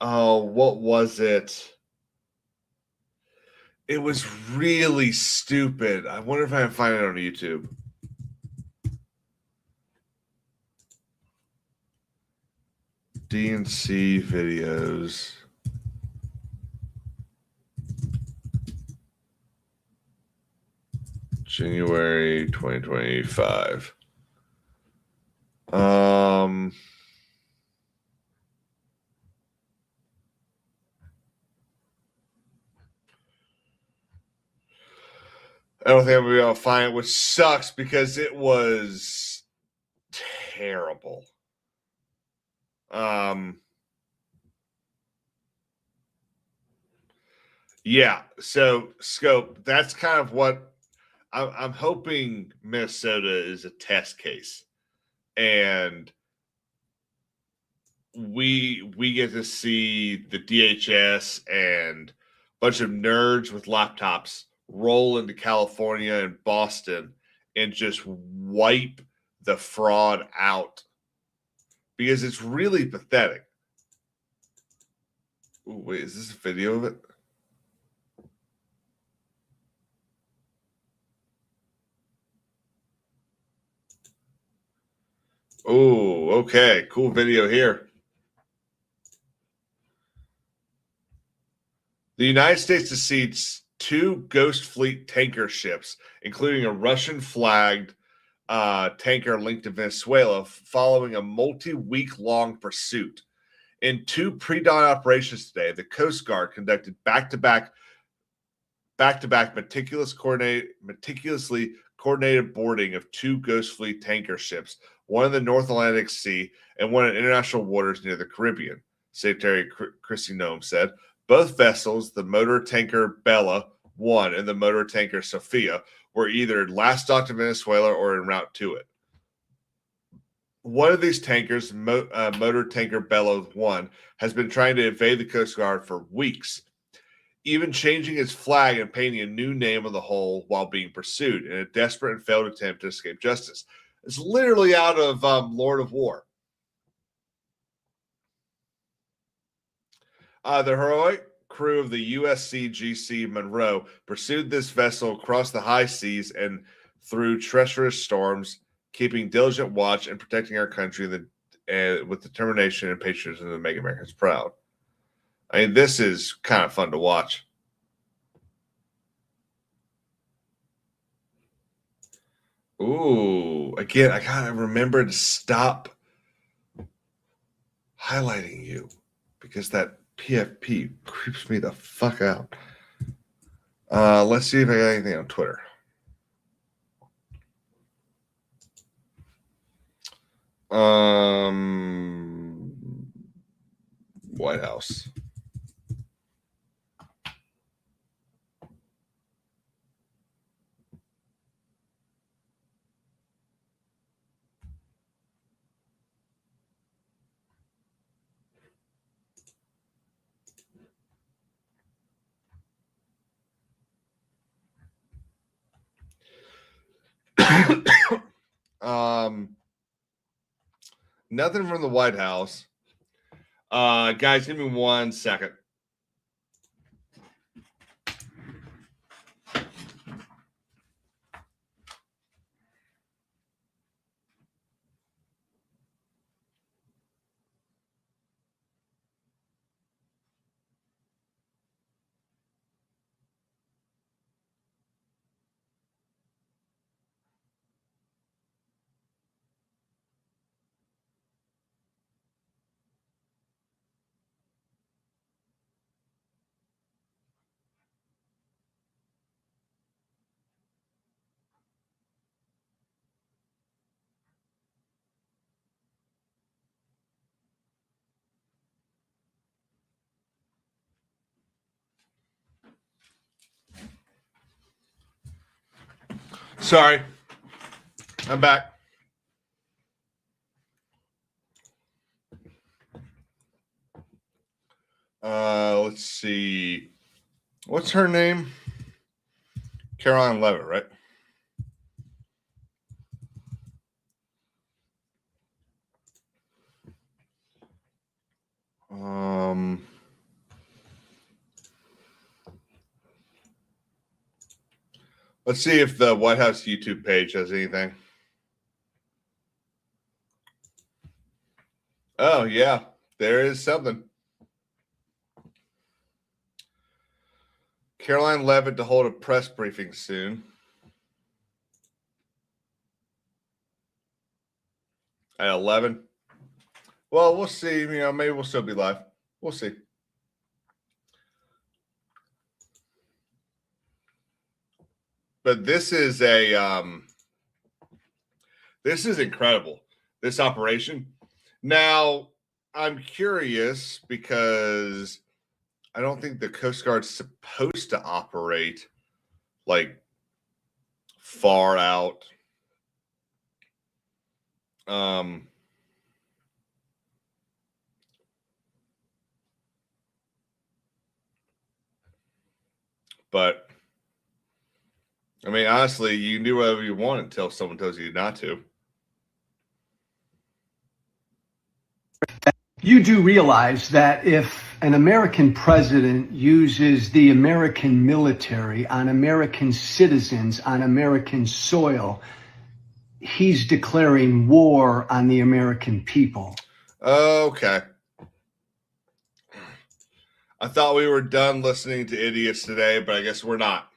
What was it? It was really stupid. I wonder if I can find it on YouTube. DNC videos. January 2025. I don't think I'm going to be able to find it, which sucks because it was terrible. Yeah, so Scope, that's kind of what I'm hoping Minnesota is a test case. And we get to see the DHS and a bunch of nerds with laptops roll into California and Boston and just wipe the fraud out, because it's really pathetic. Ooh, wait, is this a video of it? Oh, okay. Cool video here. The United States has seen 2 Ghost Fleet tanker ships, including a Russian-flagged tanker linked to Venezuela, following a multi-week-long pursuit. In 2 pre-dawn operations today, the Coast Guard conducted back-to-back meticulously coordinated boarding of 2 Ghost Fleet tanker ships, one in the North Atlantic Sea and one in international waters near the Caribbean, Secretary Kristi Noem said. Both vessels, the motor tanker Bella 1 and the motor tanker Sophia, were either last docked in Venezuela or en route to it. One of these tankers, motor tanker Bella 1, has been trying to evade the Coast Guard for weeks, even changing its flag and painting a new name on the hull while being pursued in a desperate and failed attempt to escape justice. It's literally out of Lord of War. The heroic crew of the USCGC Monroe pursued this vessel across the high seas and through treacherous storms, keeping diligent watch and protecting our country with determination and patriotism to make Americans proud. I mean, this is kind of fun to watch. Ooh, again, I gotta remember to stop highlighting you, because that PFP creeps me the fuck out. Let's see if I got anything on Twitter. White House. Nothing from the White House. Guys, give me 1 second. Sorry. I'm back. Let's see. What's her name? Caroline Levitt, right? Let's see if the White House YouTube page has anything. Oh, yeah. There is something. Caroline Levitt to hold a press briefing soon. At 11. Well, we'll see. You know, maybe we'll still be live. We'll see. But this is this is incredible. this operation. Now, I'm curious because I don't think the Coast Guard's supposed to operate like far out. But I mean, honestly, you can do whatever you want until someone tells you not to. You do realize that if an American president uses the American military on American citizens on American soil, he's declaring war on the American people. Okay. I thought we were done listening to idiots today, but I guess we're not.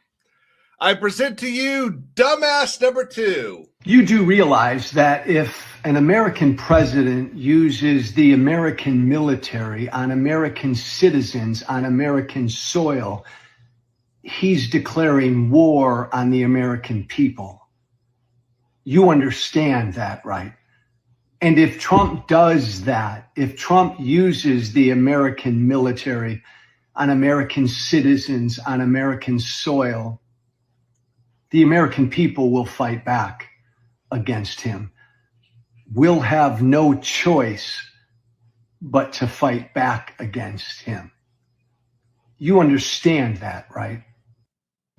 I present to you dumbass number 2. You do realize that if an American president uses the American military on American citizens on American soil, he's declaring war on the American people. You understand that, right? And if Trump does that, if Trump uses the American military on American citizens on American soil, the American people will fight back against him. We'll have no choice but to fight back against him. You understand that, right?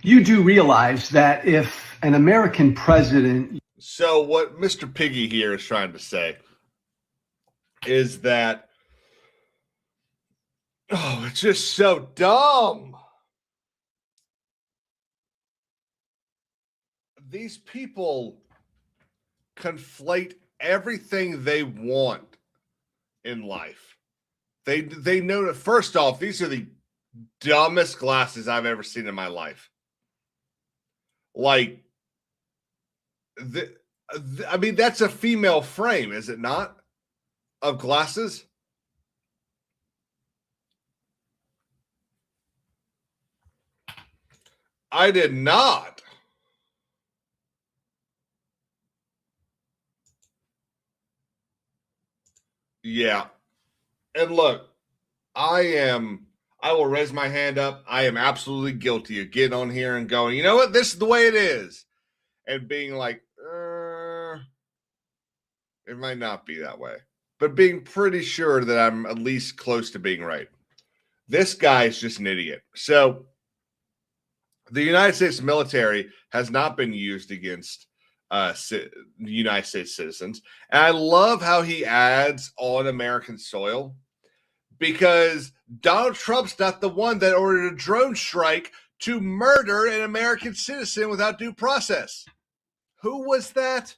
You do realize that if an American president... So what Mr. Piggy here is trying to say is that, oh, it's just so dumb. These people conflate everything they want in life. They know that, first off, these are the dumbest glasses I've ever seen in my life. Like, I mean, that's a female frame, is it not? Of glasses? I did not. Yeah. And look, I will raise my hand up. I am absolutely guilty of getting on here and going, you know what? This is the way it is. And being like, it might not be that way. But being pretty sure that I'm at least close to being right. This guy is just an idiot. So the United States military has not been used against United States citizens. And I love how he adds on American soil, because Donald Trump's not the one that ordered a drone strike to murder an American citizen without due process. Who was that?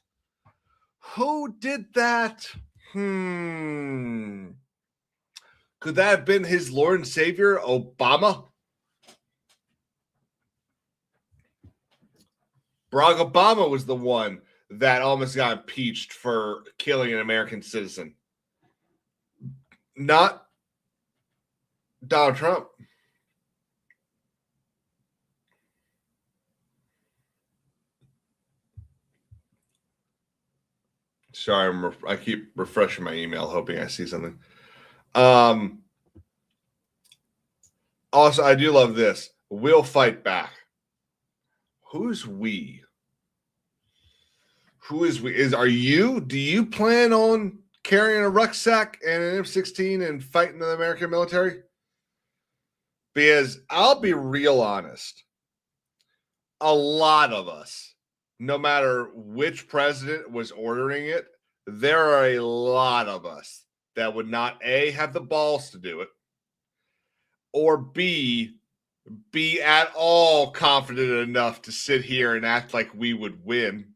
Who did that? Could that have been his Lord and Savior, Obama? Barack Obama was the one that almost got impeached for killing an American citizen. Not Donald Trump. Sorry, I keep refreshing my email, hoping I see something. Also, I do love this. We'll fight back. Who's we? Who is we? Are you? Do you plan on carrying a rucksack and an M16 and fighting the American military? Because I'll be real honest. A lot of us, no matter which president was ordering it, there are a lot of us that would not A, have the balls to do it, or B, be at all confident enough to sit here and act like we would win.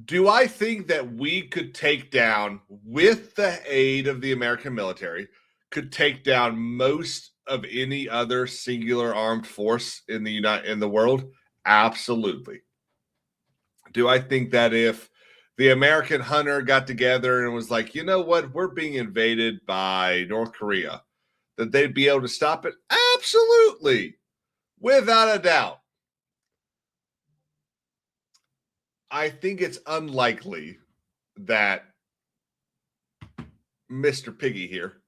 Do I think that we could take down, with the aid of the American military, could take down most of any other singular armed force in the world? Absolutely. Do I think that if the American hunter got together and was like, you know what, we're being invaded by North Korea, that they'd be able to stop it? Absolutely. Without a doubt. I think it's unlikely that Mr. Piggy here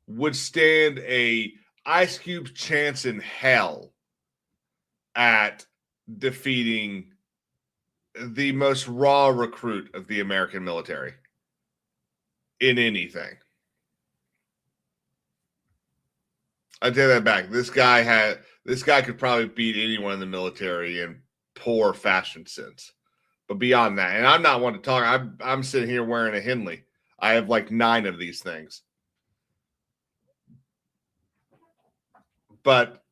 would stand a Ice Cube chance in hell at defeating the most raw recruit of the American military in anything. I take that back. This guy could probably beat anyone in the military in poor fashion sense. But beyond that, and I'm not one to talk. I'm sitting here wearing a Henley. I have like 9 of these things. But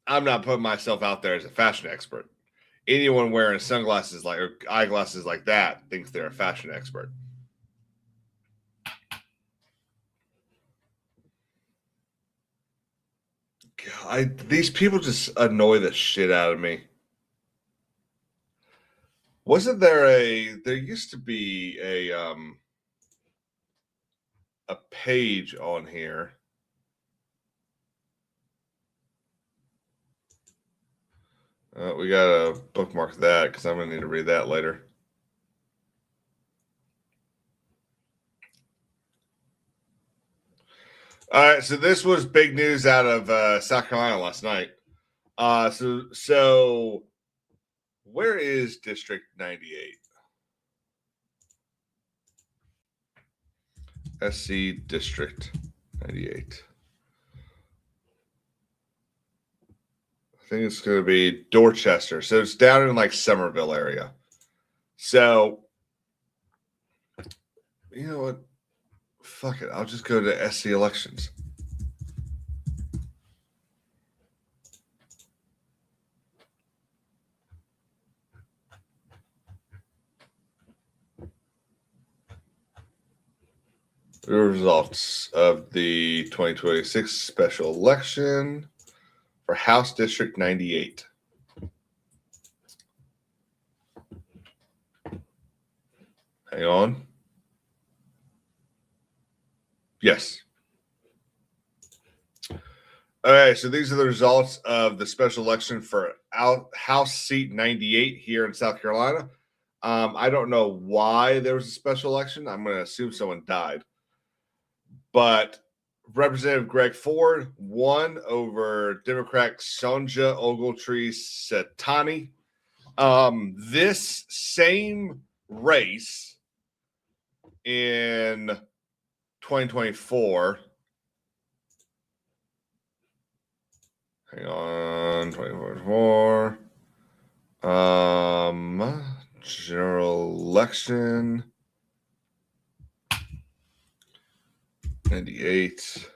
I'm not putting myself out there as a fashion expert. Anyone wearing sunglasses like or eyeglasses like that thinks they're a fashion expert. God, these people just annoy the shit out of me. Wasn't there there used to be a page on here. We gotta bookmark that because I'm gonna need to read that later. All right, so this was big news out of South Carolina last night. So where is District 98? SC District 98. I think it's going to be Dorchester. So it's down in like Somerville area. So, you know what? Fuck it. I'll just go to SC elections. The results of the 2026 special election for House District 98. Hang on. Yes. All right, so these are the results of the special election for House Seat 98 here in South Carolina. I don't know why there was a special election. I'm going to assume someone died. But Representative Greg Ford won over Democrat Sonja Ogletree Setani. This same race in 2024. Hang on, 2024. General election. 98.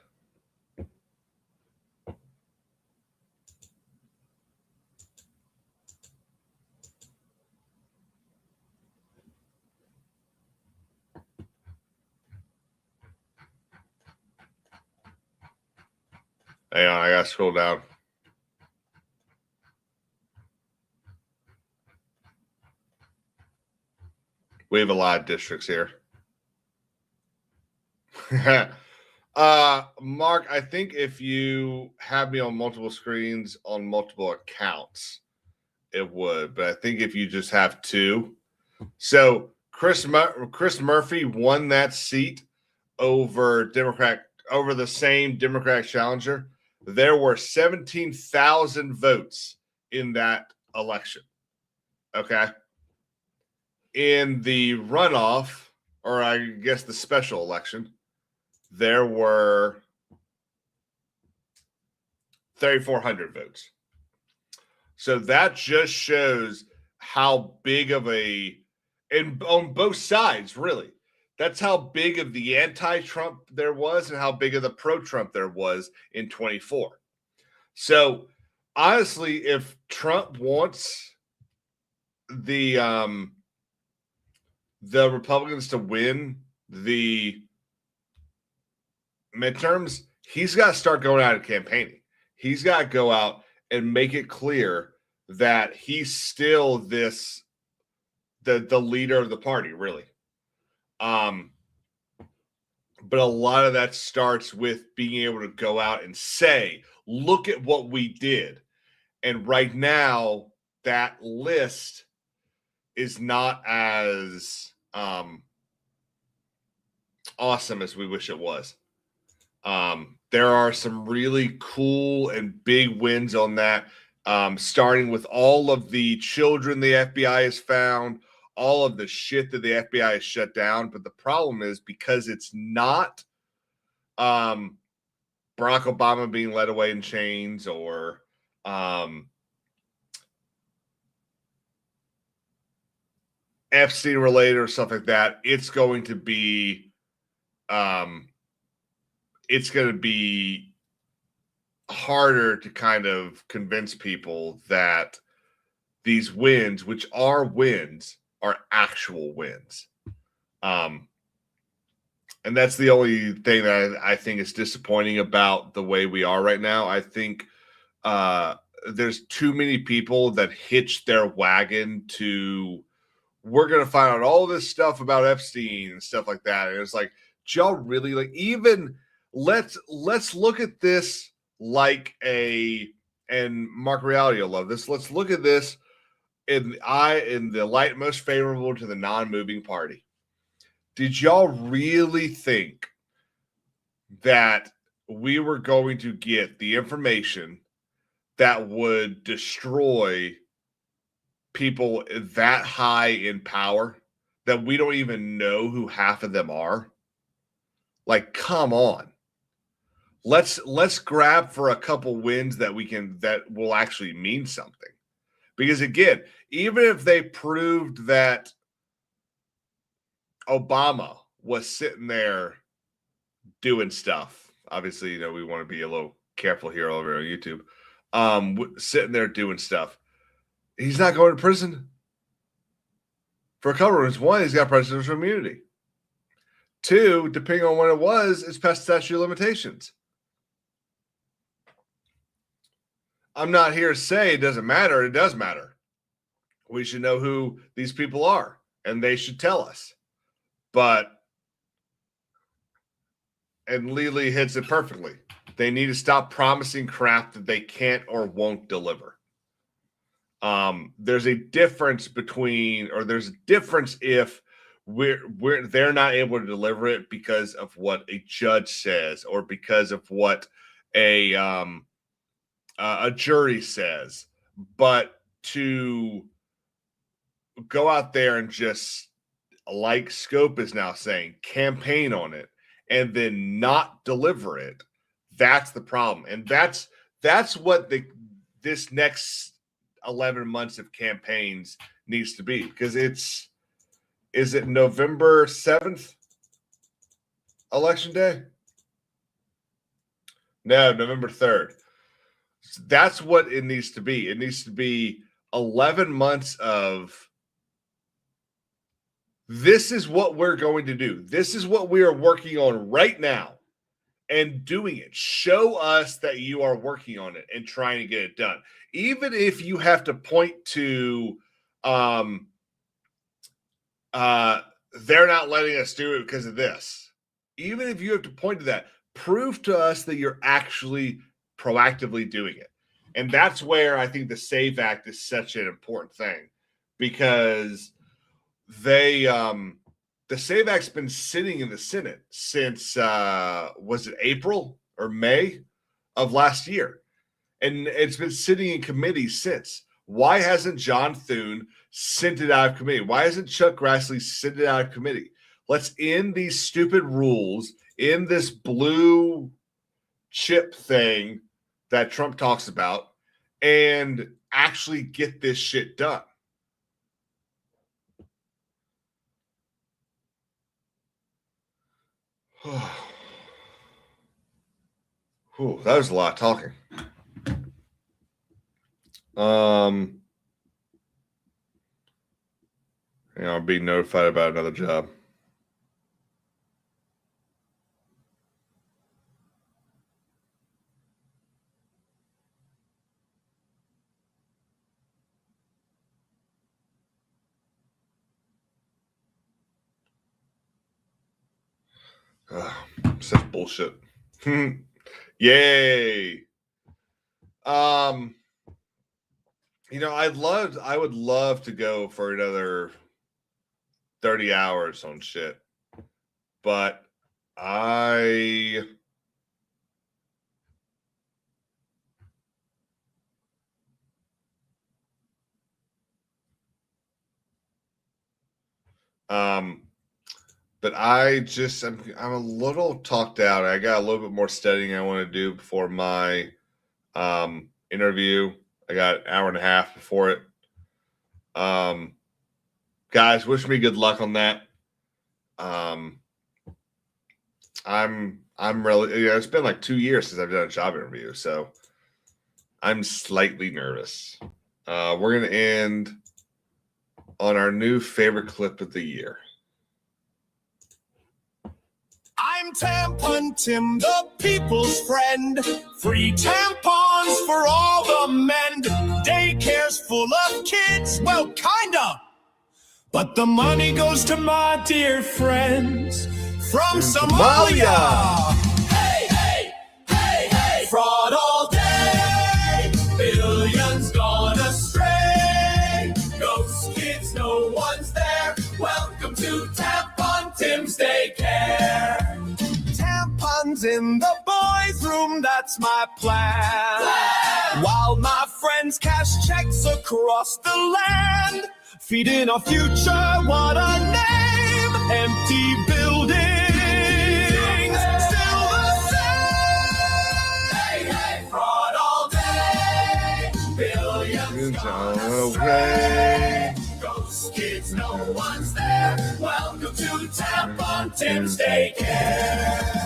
Hang on, I gotta scroll down. We have a lot of districts here. Mark, I think if you have me on multiple screens on multiple accounts, it would. But I think if you just have 2. So Chris Murphy won that seat over the same Democratic challenger. There were 17,000 votes in that election. Okay. In the runoff, or I guess the special election, there were 3,400 votes. So that just shows how big of and on both sides, really. That's how big of the anti-Trump there was and how big of the pro-Trump there was in 24. So honestly, if Trump wants the Republicans to win the midterms, he's got to start going out and campaigning. He's got to go out and make it clear that he's still the leader of the party, really. But a lot of that starts with being able to go out and say, look at what we did. And right now, that list is not as awesome as we wish it was. There are some really cool and big wins on that, starting with all of the children the FBI has found, all of the shit that the FBI has shut down. But the problem is, because it's not Barack Obama being led away in chains or Epstein related or stuff like that, it's going to be harder to kind of convince people that these wins, which are wins, are actual wins. And that's the only thing that I think is disappointing about the way we are right now. I think there's too many people that hitch their wagon to, we're going to find out all this stuff about Epstein and stuff like that. And it's like, y'all really, like, even let's look at this like and Mark Reality will love this. Let's look at this in the light most favorable to the non-moving party. Did y'all really think that we were going to get the information that would destroy people that high in power that we don't even know who half of them are? Like, come on. Let's grab for a couple wins that will actually mean something. Because again, even if they proved that Obama was sitting there doing stuff, obviously, we want to be a little careful here over on YouTube, sitting there doing stuff, he's not going to prison for a couple of reasons. One, he's got presidential immunity. Two, depending on when it was, it's past statute of limitations. I'm not here to say it doesn't matter. It does matter. We should know who these people are, and they should tell us. And Lily hits it perfectly. They need to stop promising crap that they can't or won't deliver. There's a difference if they're not able to deliver it because of what a judge says or because of what a jury says, but to go out there and just, like Scope is now saying, campaign on it and then not deliver it, that's the problem. And that's what this next 11 months of campaigns needs to be, because is it November 7th election day? No, November 3rd. That's what it needs to be. It needs to be 11 months of, this is what we're going to do. This is what we are working on right now and doing it. Show us that you are working on it and trying to get it done. Even if you have to point to they're not letting us do it because of this. Even if you have to point to that, prove to us that you're actually proactively doing it. And that's where I think the SAVE Act is such an important thing, because the SAVE Act's been sitting in the Senate since was it April or May of last year, and it's been sitting in committee since. Why hasn't John Thune sent it out of committee? Why hasn't Chuck Grassley sent it out of committee? Let's end these stupid rules in this blue chip thing that Trump talks about and actually get this shit done. Whew, that was a lot of talking. I'll be notified about another job. Such bullshit. Yay. I would love to go for another 30 hours on shit. But but I'm a little talked out. I got a little bit more studying I want to do before my interview. I got an hour and a half before it. Guys, wish me good luck on that. I'm really, it's been like 2 years since I've done a job interview, so I'm slightly nervous. We're gonna end on our new favorite clip of the year. I'm Tampon Tim, the people's friend. Free tampons for all the men. Daycares full of kids, well, kinda. But the money goes to my dear friends from Somalia. Hey, hey, hey, hey. Fraud all day. Billions gone astray. Ghost kids, no one's there. Welcome to Tampon Tim's Daycare. Tampons in the boys' room, that's my plan. While my friends cash checks across the land. Feeding our future, what a name. Empty buildings, still the same. Hey, hey, fraud all day. Billions gone astray. Ghost kids, no one's there. Welcome to Tampon Tim's Daycare.